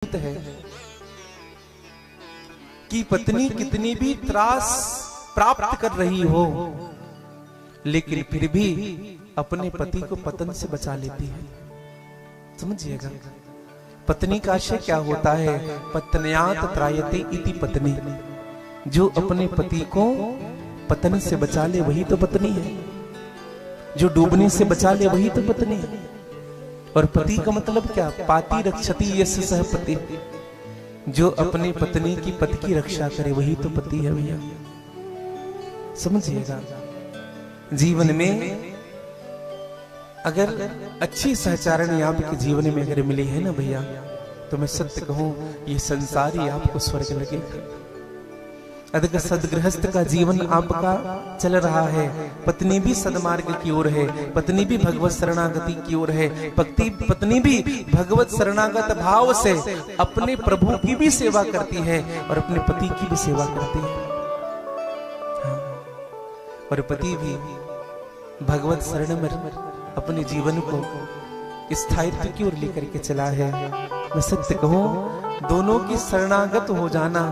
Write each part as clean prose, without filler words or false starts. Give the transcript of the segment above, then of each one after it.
है कि पत्नी कितनी भी त्रास प्राप्त कर रही हो, लेकिन फिर भी अपने पति को पतन से बचा लेती है। समझिएगा, पत्नी का आशय क्या होता है? पत्न्यात त्रायते इति पत्नी। जो अपने पति को पतन से बचा ले वही तो पत्नी है, जो डूबने से बचा ले वही तो पत्नी है। और पति का मतलब क्या? पाति रक्षति यस्य सह पति। जो अपनी पत्नी की पति की रक्षा करे वही तो पति है भैया। समझिएगा, जीवन में अगर अच्छी सहचारणी आपके जीवन में अगर मिली है ना भैया, तो मैं सत्य कहूं ये संसार ही आपको स्वर्ग लगेगा। अगर सदगृहस्थ का जीवन आपका चल रहा है, पत्नी भी सदमार्ग की ओर है, पत्नी भी भगवत शरणागति की ओर है, पत्नी भी भगवत शरणागत भाव से अपने प्रभु की भी सेवा करती है और अपने पति की भी सेवा करती है। हाँ। और पति भी भगवत शरण में अपने जीवन को स्थायित्व की ओर लेकर के चला है। मैं सत्य कहूं, दोनों की शरणागत हो जाना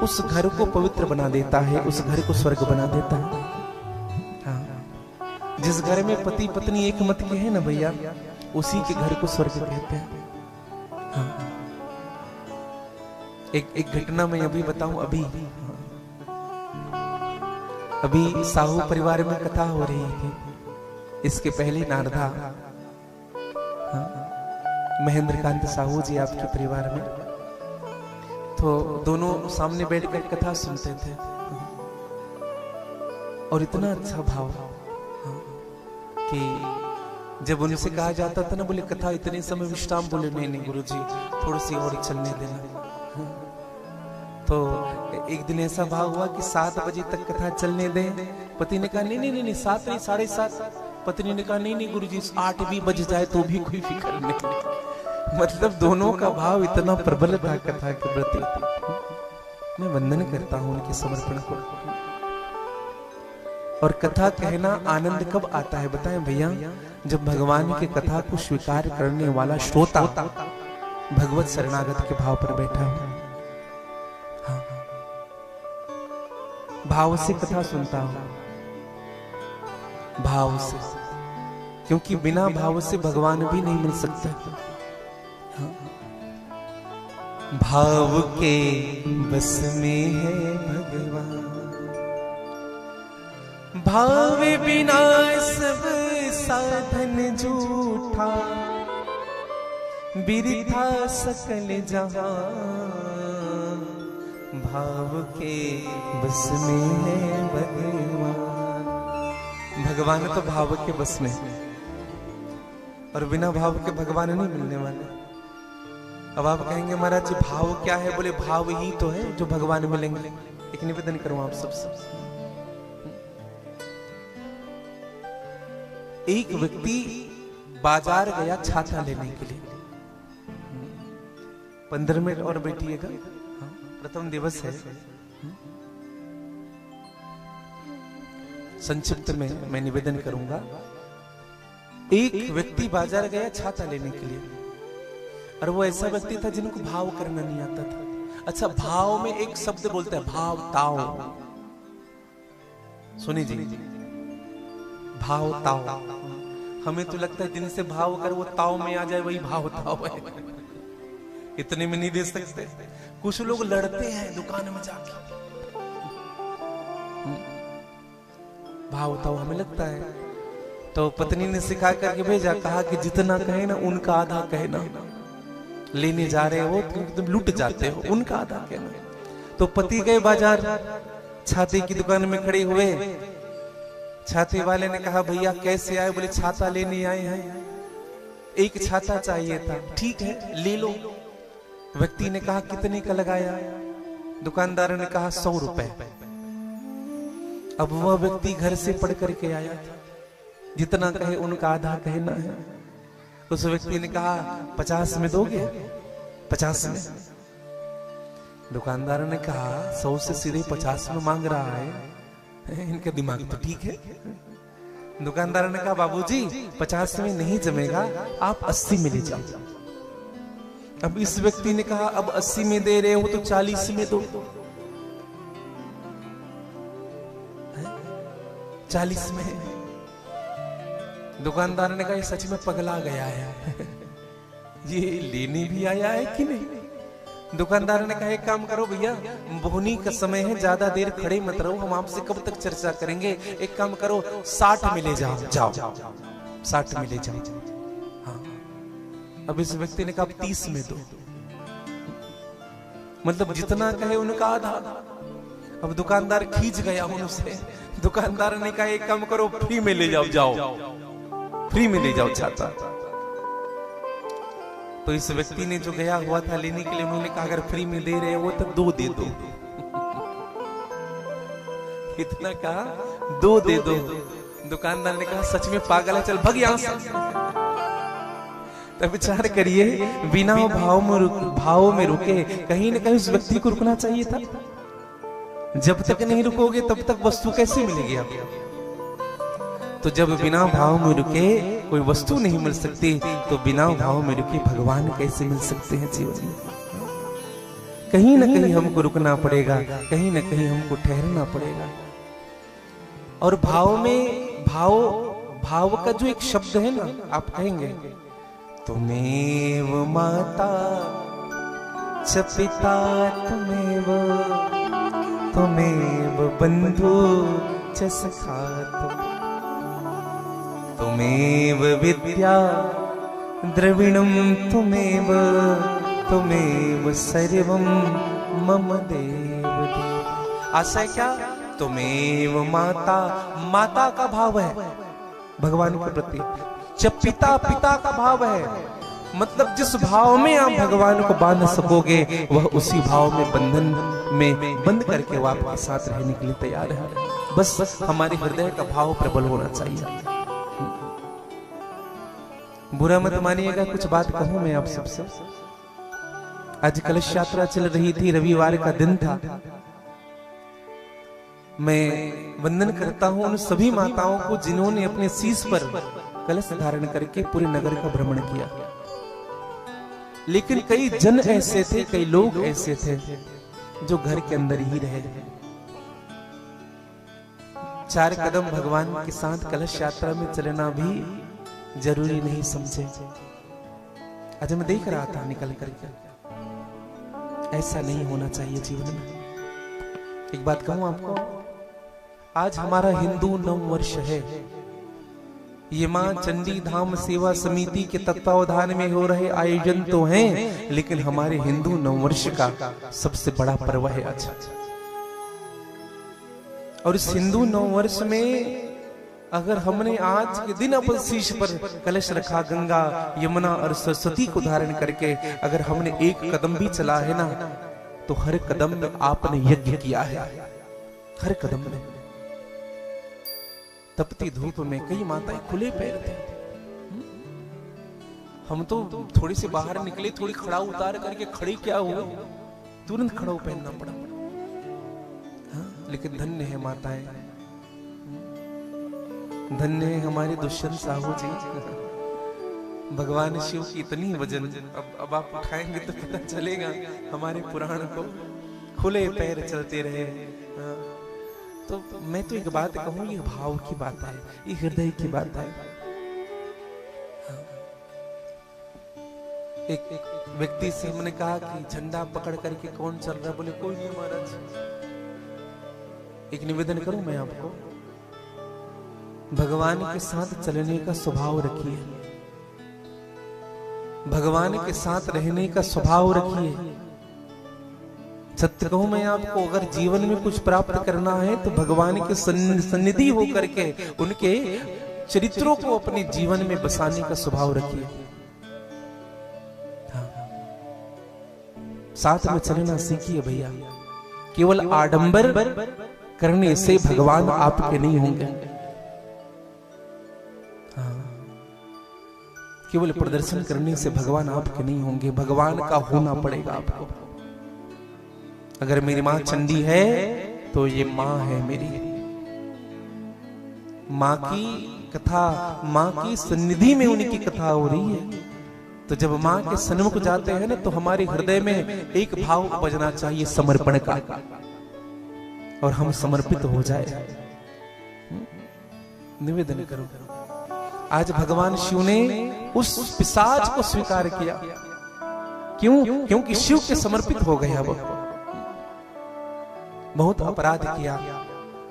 उस घर को पवित्र बना देता है, उस घर को स्वर्ग बना देता है। हाँ। जिस घर में पति पत्नी एक मत के हैं ना भैया, उसी के घर को स्वर्ग कहते हैं। हाँ। एक घटना मैं अभी बताऊं। अभी साहू परिवार में कथा हो रही थी। इसके पहले नारदा, हाँ, महेंद्रकांत साहू जी आपके परिवार में, तो दोनों सामने बैठकर कथा सुनते थे और इतना अच्छा भाव कि जब उनसे कहा जाता था ना, बोले कथा इतने समय विश्राम, बोले नहीं गुरुजी थोड़ी सी और चलने देना। तो एक दिन ऐसा भाव हुआ कि 7 बजे तक कथा चलने दें। पति ने कहा नहीं 7 नहीं 7:30। पत्नी ने कहा नहीं गुरुजी 8 भी बज जाए तो भी कोई फिक्र नहीं। मतलब दोनों का भाव इतना प्रबल था कथा के प्रति। मैं वंदन करता हूं उनके समर्पण को। और कथा कहना आनंद कब आता है बताएं भैया? जब भगवान की कथा को स्वीकार करने वाला श्रोता भगवत शरणागत के भाव पर बैठा हो। हाँ। भाव से कथा सुनता हो, भाव से, क्योंकि बिना भाव से भगवान भी नहीं मिल सकता। भाव के बस में है भगवान, भाव बिना सब साधन झूठा, बिरथा सकल जहां, भाव के बस में है भगवान। भगवान तो भाव के बस में, और बिना भाव के भगवान नहीं मिलने वाले। अब आप कहेंगे महाराज जी भाव क्या है? बोले भाव ही तो है जो भगवान मिलेंगे। एक निवेदन करूं आप सबसे। एक व्यक्ति बाजार गया छाता लेने के लिए। 15 मिनट और बैठिएगा, प्रथम दिवस है। संक्षिप्त में मैं निवेदन करूंगा। एक व्यक्ति बाजार गया छाता लेने के लिए, और वो ऐसा व्यक्ति था जिनको भाव करना नहीं आता था। अच्छा, भाव में एक शब्द बोलते हैं, भाव ताव। सुनी जी, भाव ताव। हमें तो लगता है जिनसे भाव कर वो ताव में आ जाए वही भाव ताव है। इतने में नहीं दे सकते। कुछ लोग लड़ते हैं दुकान में जाके, भाव ताव हमें लगता है। तो पत्नी ने सिखा करके भेजा, कहा कि जितना कहे ना उनका आधा कहना। लेने जा रहे हो तुम लुट जाते हो, उनका आधा कहना। तो पति गए बाजार, छाते की दुकान में खड़े हुए। छाते वाले ने कहा भैया कैसे आए? बोले छाता लेने आए हैं, एक छाता चाहिए था। ठीक है ले लो। व्यक्ति ने कहा कितने का लगाया? दुकानदार ने कहा 100 रुपए। अब वह व्यक्ति घर से पढ़ करके आया था, जितना कहे उनका आधा कहना है। उस व्यक्ति ने कहा 50 में दोगे? 50 में। दुकानदार ने कहा 100 से सीधे 50 में मांग रहा है, इनका दिमाग तो ठीक है। दुकानदार ने कहा बाबूजी 50 में नहीं जमेगा, आप 80 में ले जाओ। अब इस व्यक्ति ने कहा अब 80 में दे रहे हो तो 40 में दो, 40 में। दुकानदार ने कहा ये सच में पगला गया है, ये लेने भी आया है कि नहीं। दुकानदार ने कहा एक काम करो भैया, बोहनी का समय है, ज्यादा देर खड़े मत रहो, हम आपसे कब तक चर्चा करेंगे। एक काम करो 60 में ले जाओ, 60 में ले जाओ। हाँ, अब इस व्यक्ति ने कहा 30 में दो, मतलब जितना कहे उनका आधा। अब दुकानदार खींच गया उनसे। दुकानदार ने कहा एक काम करो फ्री में ले जाओ, फ्री में ले जाओ छाता। तो इस व्यक्ति ने जो गया हुआ था लेने के लिए, उन्होंने कहा अगर फ्री में दे रहे हो तो 2 दे दो। इतना कहा 2 दे दो। दुकानदार ने कहा सच में पागल है, चल भग यहां से। तब विचार करिए, बिना भाव में रुके, कहीं न कहीं उस व्यक्ति को रुकना चाहिए था। जब तक नहीं रुकोगे तब तक वस्तु कैसे मिलेगी आपको। तो जब बिना भाव में रुके कोई वस्तु नहीं मिल सकती, तो बिना भाव में रुके भगवान कैसे मिल सकते हैं जीवन में। कहीं न कहीं हमको रुकना पड़ेगा, कहीं न कहीं हमको ठहरना पड़ेगा। और भाव में भाव का जो एक शब्द है ना, आप कहेंगे तुमेव माता च पिता तुमेव बंधु च सखा तुमेव विद्या द्रविणम तुमेव सर्वम मम देव। आशा क्या, तुमेव माता का भाव है भगवान के प्रति। जब पिता का भाव है, मतलब जिस भाव में आप भगवान को बांध सकोगे, वह उसी भाव में बंधन में बंद करके वो आपके साथ रहने के लिए तैयार है। बस हमारे हृदय का भाव प्रबल होना चाहिए। बुरा मत मानिएगा, कुछ बात कहूं मैं आप सबसे। आज कलश यात्रा चल रही थी, रविवार का दिन था। मैं वंदन करता हूं उन सभी माताओं को जिन्होंने अपने शीश पर कलश धारण करके पूरे नगर का भ्रमण किया। लेकिन कई जन ऐसे थे, कई लोग ऐसे थे जो घर के अंदर ही रहे। 4 कदम भगवान के साथ कलश यात्रा में चलना भी जरूरी नहीं समझे। आज मैं देख रहा था निकल करके, ऐसा नहीं होना चाहिए जीवन में। एक बात कहूं आपको, आज हमारा हिंदू नववर्ष है। ये मां चंडी धाम सेवा समिति के तत्वावधान में हो रहे आयोजन तो हैं, लेकिन हमारे हिंदू नववर्ष का सबसे बड़ा पर्व है आज। और इस हिंदू नववर्ष में अगर हमने आज के दिन अपन शीश पर कलश रखा, गंगा यमुना और सरस्वती को धारण करके अगर हमने एक कदम भी चला है ना, तो हर कदम में आपने यज्ञ किया है। हर कदम में। तपती धूप में कई माताएं खुले पैर थे। हम तो थोड़ी से बाहर निकले, थोड़ी खड़ा उतार करके खड़े क्या हुए, तुरंत खड़ा पहनना पड़ा। लेकिन धन्य है माताएं, धन्य है हमारे दुष्यंत साहू जी। भगवान शिव की इतनी वजन, अब आप उठाएंगे तो पता चलेगा हमारे पुराण को। खुले पैर चलते रहे। तो मैं तो एक बात कहूं, ये भाव की बात है, ये हृदय की बात है। एक व्यक्ति से हमने कहा कि झंडा पकड़ करके कौन चल रहा है, बोले कोई नहीं महाराज। एक निवेदन करूं मैं आपको, भगवान के साथ चलने का स्वभाव रखिए, भगवान के साथ रहने का स्वभाव रखिए। सत्य कहूं मैं आपको, अगर जीवन में कुछ प्राप्त करना है तो भगवान के सन्निधि होकर के उनके चरित्रों को अपने जीवन में बसाने का स्वभाव रखिए। साथ में चलना सीखिए भैया। केवल आडंबर करने से भगवान आपके नहीं होंगे। केवल प्रदर्शन करने से भगवान आपके नहीं होंगे, भगवान का होना पड़ेगा आपको। अगर मेरी मां चंडी है तो ये मां है मेरी। मां की कथा, मां की सन्निधि में उनकी कथा हो रही है। तो जब माँ के सन्मुख जाते हैं ना, तो हमारे हृदय में एक भाव उपजना चाहिए समर्पण का, और हम समर्पित हो जाए। निवेदन करो। आज भगवान शिव ने उस पिशाच को स्वीकार किया। क्यों? क्योंकि शिव के समर्पित हो गया। वो बहुत अपराध किया,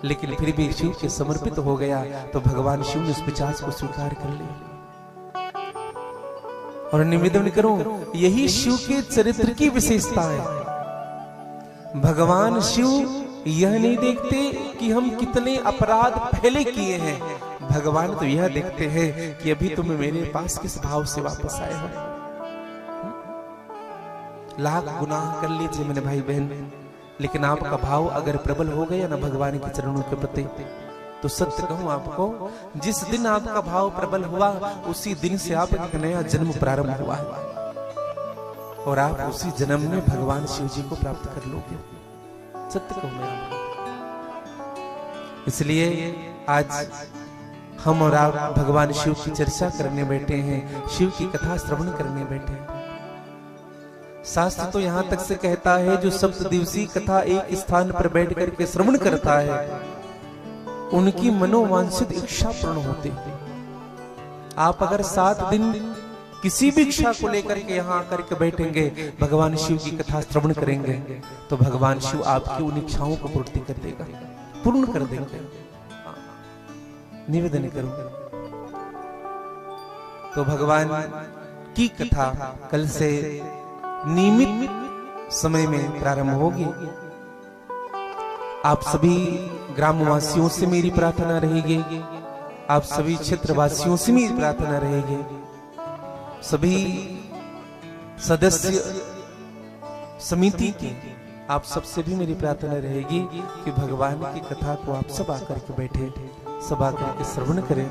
लेकिन फिर भी शिव के समर्पित हो गया, तो भगवान शिव ने उस पिशाच को स्वीकार कर लिया। और निवेदन करो, यही शिव के चरित्र की विशेषता है। भगवान शिव यह नहीं देखते कि हम कितने अपराध पहले किए हैं, भगवान तो यह देखते हैं कि अभी तुम मेरे पास किस भाव से वापस आए हो। लाख गुनाह कर लीजिए मेरे भाई बहन, लेकिन आपका भाव अगर प्रबल हो गया ना भगवान के चरणों के प्रति, तो सत्य कहूं आपको, जिस दिन आपका भाव प्रबल हुआ उसी दिन से आप एक नया जन्म प्रारंभ हुआ है, और आप उसी जन्म में भगवान शिव जी को प्राप्त कर लोगे। सत्य कहूं मैं आपको। इसलिए आज हम और आप भगवान शिव की चर्चा करने बैठे हैं, शिव की कथा श्रवण करने बैठे हैं। शास्त्र तो यहां तक से कहता है, जो सप्तदिवसीय कथा एक स्थान पर बैठ करके श्रवण करता है, उनकी मनोवांछित इच्छा पूर्ण होती है। आप अगर 7 दिन किसी भी इच्छा को लेकर के यहाँ आकर के बैठेंगे, भगवान शिव की कथा श्रवण करेंगे, तो भगवान शिव आपकी उन इच्छाओं को पूर्ति कर देगा, पूर्ण कर देंगे। निवेदन करूं, तो भगवान की कथा कल से नियमित समय में प्रारंभ होगी। आप सभी ग्रामवासियों से मेरी प्रार्थना रहेगी, आप सभी क्षेत्रवासियों से मेरी प्रार्थना रहेगी, सभी सदस्य समिति की आप सबसे भी मेरी प्रार्थना रहेगी कि भगवान की कथा को आप सब आकर के बैठे, सब आकर के श्रवण करें।